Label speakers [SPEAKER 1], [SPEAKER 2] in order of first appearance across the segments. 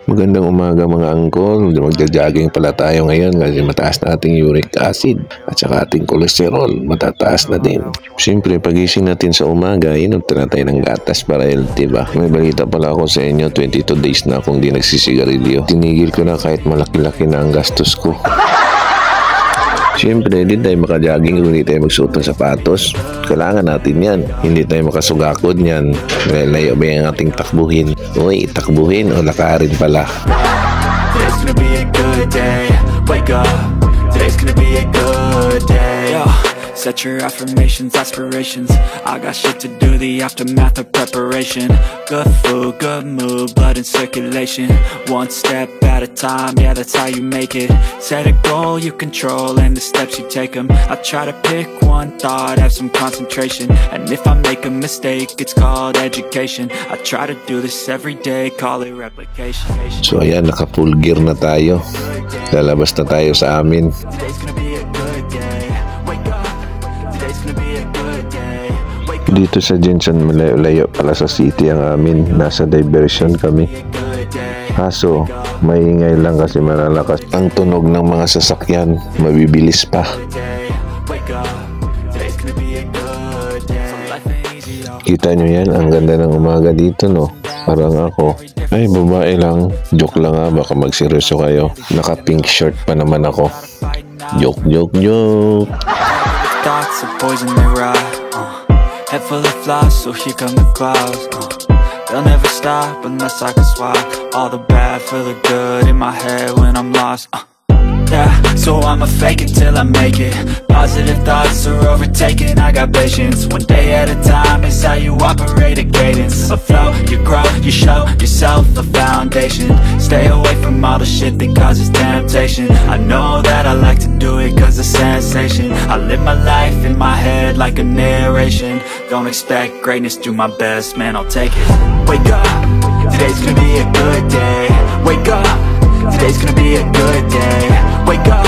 [SPEAKER 1] Magandang umaga mga angkol. Magja-jogging pala tayo ngayon kasi mataas na ating uric acid at saka ating kolesterol matataas na din. Siyempre pagising natin sa umaga, inom na tayo ng gatas para healthy ba? May balita pala ako sa inyo, 22 days na akong di nagsisigarilyo. Tinigil ko na kahit malaki-laki na ang gastos ko. Siyempre, hindi tayo makajogging kung hindi tayo magsuot ng sapatos. Kailangan natin yan. Hindi tayo makasugakod yan. Layo ba yung ating takbuhin? Uy, takbuhin o lakarin pala. Today's gonna be a good day. Wake up. Today's gonna be a good day. Yo. Set your affirmations, aspirations. I got shit to do, the aftermath of preparation. Good food, good mood, blood in circulation. One step at a time, yeah, that's how you make it. Set a goal you control and the steps you take them. I try to pick one thought, have some concentration. And if I make a mistake, it's called education. I try to do this every day, call it replication. So ayan, naka full gear na tayo. Lalabas na tayo sa amin. Today's gonna be a good day. Wake up. Dito sa Jensen, malayo-layo pala sa city ang amin. Nasa diversion kami. Kaso, maingay lang kasi malalakas ang tunog ng mga sasakyan. Mabibilis pa. Kita nyo yan? Ang ganda ng umaga dito, no? Parang ako. Ay, babae lang. Joke lang ha. Baka magseryoso kayo. Naka-pink shirt pa naman ako. Joke, joke, joke. Thoughts of poison they ride. Head full of flies, so here come the clouds. They'll never stop unless I can swap all the bad for the good in my head when I'm lost. Yeah, so I'ma fake it till I make it. Positive thoughts are overtaken, I got patience. One day at a time is how you operate a cadence. A flow, you grow, you show yourself a foundation. Stay away from all the shit that causes temptation. I know that I like to do it cause it's sensation. I live my life in my head like a narration. Don't expect greatness, do my best, man, I'll take it. Wake up, today's gonna be a good day. Wake up, today's gonna be a good day. Wake up,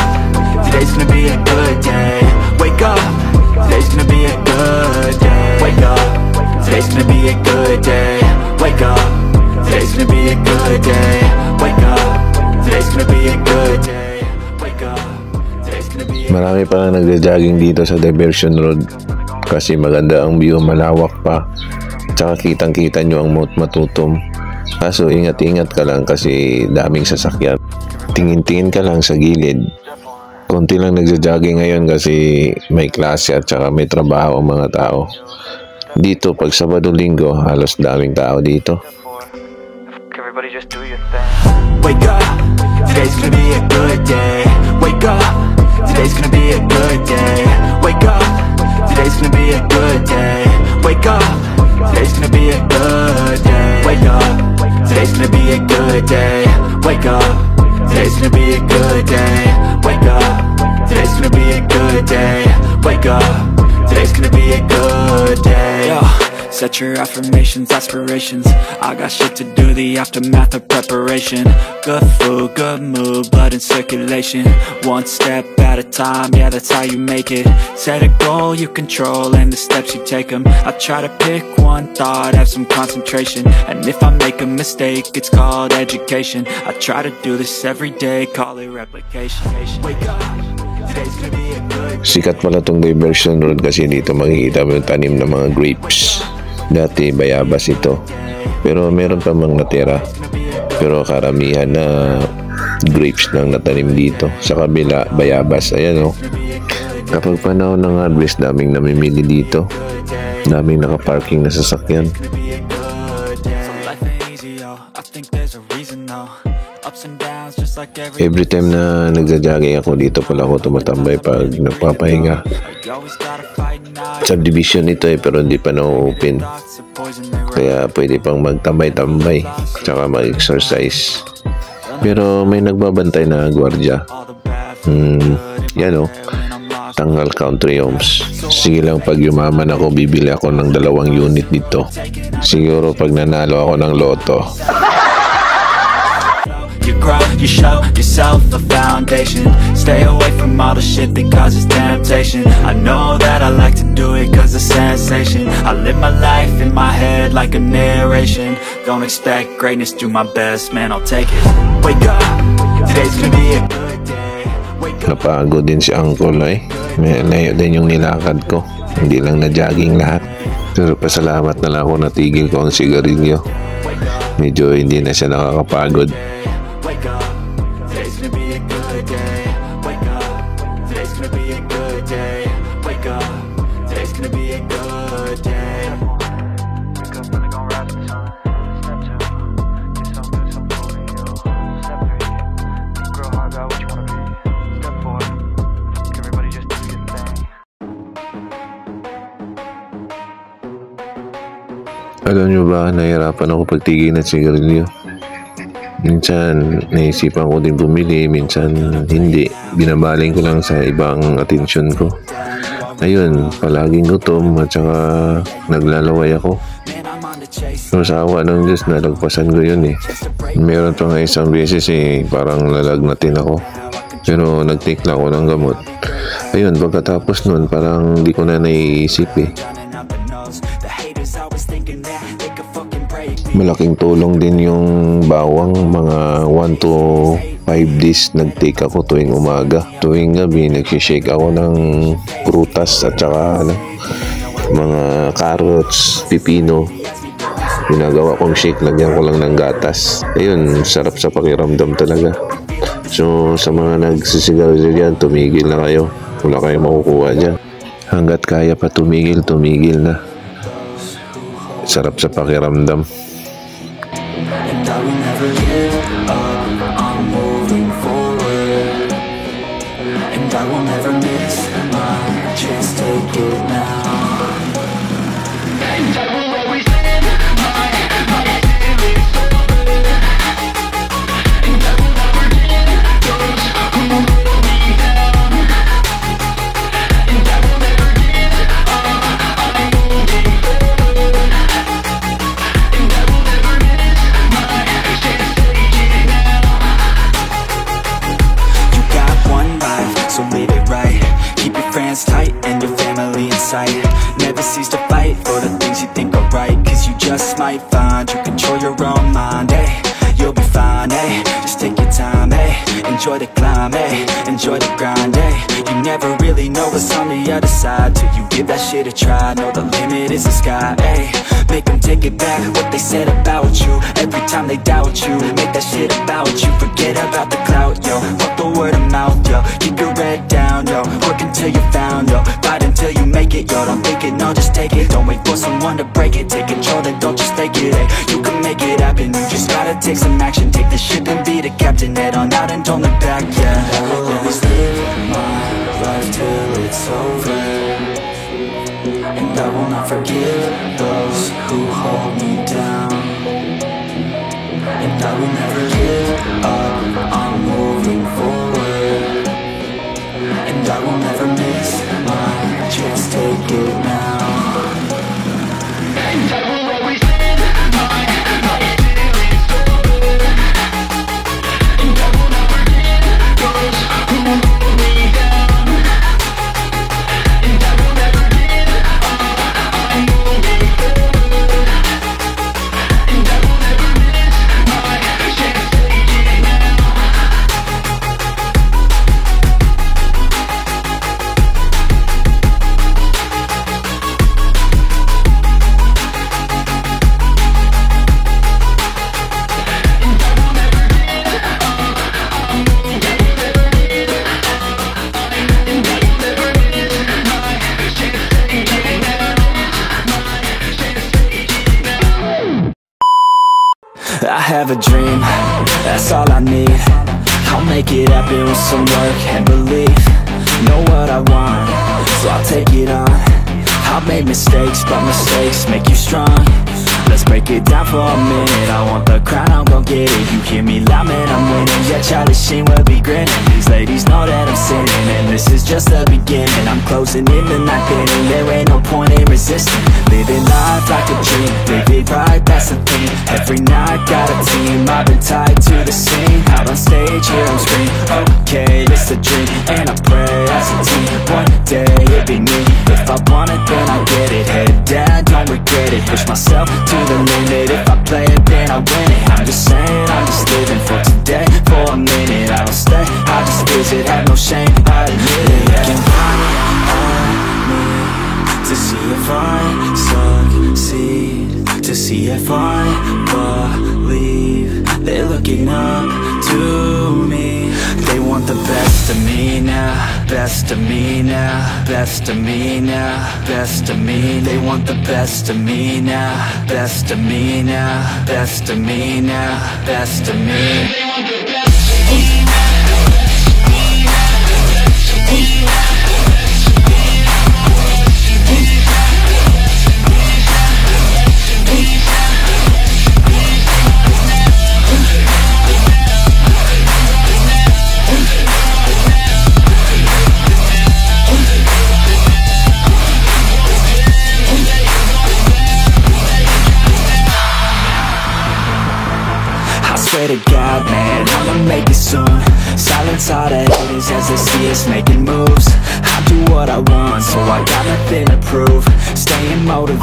[SPEAKER 1] today's gonna be a good day. Wake up, today's gonna be a good day. Wake up, today's gonna be a good day. Wake up, today's gonna be a good day. Wake up, today's gonna be a good day. Wake up, today's gonna be a good day. Marami pa nagja-jogging dito sa Diversion Road kasi maganda ang view, malawak pa. Tsaka kitang-kita nyo ang Matutom. Kaso ingat-ingat ka lang kasi daming sasakyan. Tingin-tingin ka lang sa gilid. Konti lang nagja-jogging ngayon kasi may klase at saka may trabaho ang mga tao. Dito pag Sabado Linggo, halos daming tao dito.
[SPEAKER 2] Everybody just do your thing. Wake up, today's gonna be a good day. Wake up, today's gonna be a good day. Wake up, today's gonna be a good day. Wake up, today's gonna be a good day. Wake up, today's gonna be a good day. Wake up, today's gonna be a good day. Wake up, today's gonna be a good day. Wake up, today's gonna be a good day. Yo. Set your affirmations, aspirations. I got shit to do, the aftermath of preparation. Good food, good mood, blood in circulation. One step at a time, yeah, that's how you make it. Set a goal you control and the steps you take them. I try to pick one thought, have some concentration. And if I make a mistake, it's called education. I try to do this every day, call it replication. Wake up, today's gonna be a good day.
[SPEAKER 1] Sikat pala tong Diversion Road kasi dito makikita mo yung tanim ng mga grapes. Dati bayabas ito, pero meron pa mang natira. Pero karamihan na grapes lang natanim dito. Sa kabila, bayabas. Ayan o. Kapag panahon ng harvest, daming namimili dito. Daming nakaparking na sasakyan. Every time na nagja-jogging ako dito pala ako tumatambay pag nagpapahinga. Subdivision ito pero hindi pa na-open. Kaya pwede pang magtambay-tambay tsaka mag-exercise. Pero may nagbabantay na gwardiya. Yan o. Tangal Country Homes. Sige lang pag yumaman ako, bibili ako ng 2 unit dito. Siguro pag nanalo ako ng loto.
[SPEAKER 2] You show yourself a foundation. Stay away from all the shit that causes temptation. I know that I like to do it cause it's sensation. I live my life in my head like a narration. Don't expect greatness, do my best, man, I'll take it. Wake up, today's gonna be a good day. Wake up.
[SPEAKER 1] Napagod din si Uncle ay. May layo din yung nilakad ko. Hindi lang na jogging lahat. Pero pasalamat na lang ako natigil ko ang sigarilyo. Medyo hindi na siya nakakapagod.
[SPEAKER 2] Wake up, today's gonna be a good day. Wake up, today's gonna be a good day. Wake up, today's gonna be a good day. Wake up, really gonna rise to the sun. Step 2, get some good, some over you. Step 3, grow hard, got what you wanna be. Step 4, everybody just do your thing.
[SPEAKER 1] Alam nyo ba, nahihirapan ako pagtigil ng sigarilyo. Minsan, naisipan ko din bumili, minsan hindi. Binabaling ko lang sa ibang atensyon ko. Ayun, palaging gutom at saka naglalaway ako. So sa awa ng Diyos, nalagpasan ko yun eh. Meron pa nga isang beses eh, parang lalagnatin ako. Pero nag-take lang ako ng gamot. Ayun, pagkatapos nun, parang di ko na naiisip eh. Malaking tulong din yung bawang, mga 1 to 5 days nag-take ako tuwing umaga. Tuwing gabi, nag-shake ako ng prutas at saka mga carrots, pipino. Ginagawa kong shake, lagyan ko lang ng gatas. Ayun, sarap sa pakiramdam talaga. So, sa mga nagsisigarilyo dyan, tumigil na kayo. Wala kayong makukuha dyan. Hanggat kaya pa tumigil, tumigil na. Sarap sa pakiramdam.
[SPEAKER 2] And I will never give up, I'm moving forward. And I will never miss my chance, take it now. And I will always live my feelings forward. And I will never give those who pull me down. And I will never give up, I'm moving forward. And I will never miss my chance, take it now. You got one life, so live it right. Keep your friends tight and your family in sight. Never cease to fight for the things you think are right, cause you just might find you control your own mind, hey. You'll be fine, hey. Just take your time, hey. Enjoy the climb, hey. Enjoy the grind, hey. You never really know what's on the other side till you give that shit a try. Know the limit is the sky, hey. Make them take it back, what they said about you. Every time they doubt you, make that shit about you. Forget about the clout, yo. Fuck the word of mouth, yo. Keep your head down, yo. Work until you're found, yo. Fight until you make it, yo. Don't think it, no, just take it. Don't wait for someone to break it. Take control, then don't just take it, hey. You can make it happen, you just gotta take some action. Take the ship and be the captain. Head on out and don't look back, yeah. I will always live my life till it's over. And I will not forgive those who hold me down. And I will never give up, I'm moving forward. And I will never miss my chance, take it now. And I will always live my feelings forward. And I will not forgive those who hold me down. And I will never give up, I'm moving forward. And I will never miss my chance, take it now. I have a dream, that's all I need. I'll make it happen with some work and belief. Know what I want, so I'll take it on. I've made mistakes, but mistakes make you strong. Let's break it down for a minute. I want the crown, I'm gon' get it. You hear me loud, man, I'm winning, yeah. yeah, Charlie Sheen will be grinning. These ladies know that I'm sinning, and this is just the beginning. I'm closing in the night inning, there ain't no point in resisting. Living life like a dream, live it right, that's the thing. Every night got a team, I've been tied to the scene. Out on stage, here I'm scream, okay, this a dream. And I pray as a team, one day it'll be me. If I want it, then I get it. Head down, don't regret it. Push myself to the limit. If I play it, then I win it. I'm just saying, I'm just living for today, for a minute. I don't stay, I just visit, have no shame, I admit it. They can count on me to see if I succeed, to see if I believe. They're looking up to me. They want the best of me now, best of me now, best of me now, best of me. They want the best of me now, best of me now, best of me now, best of me. They want the best of me now. Swear to God, man, I'ma make it soon. Silence all the haters as they see us making moves. I do what I want, so I got nothing to prove. Staying motivated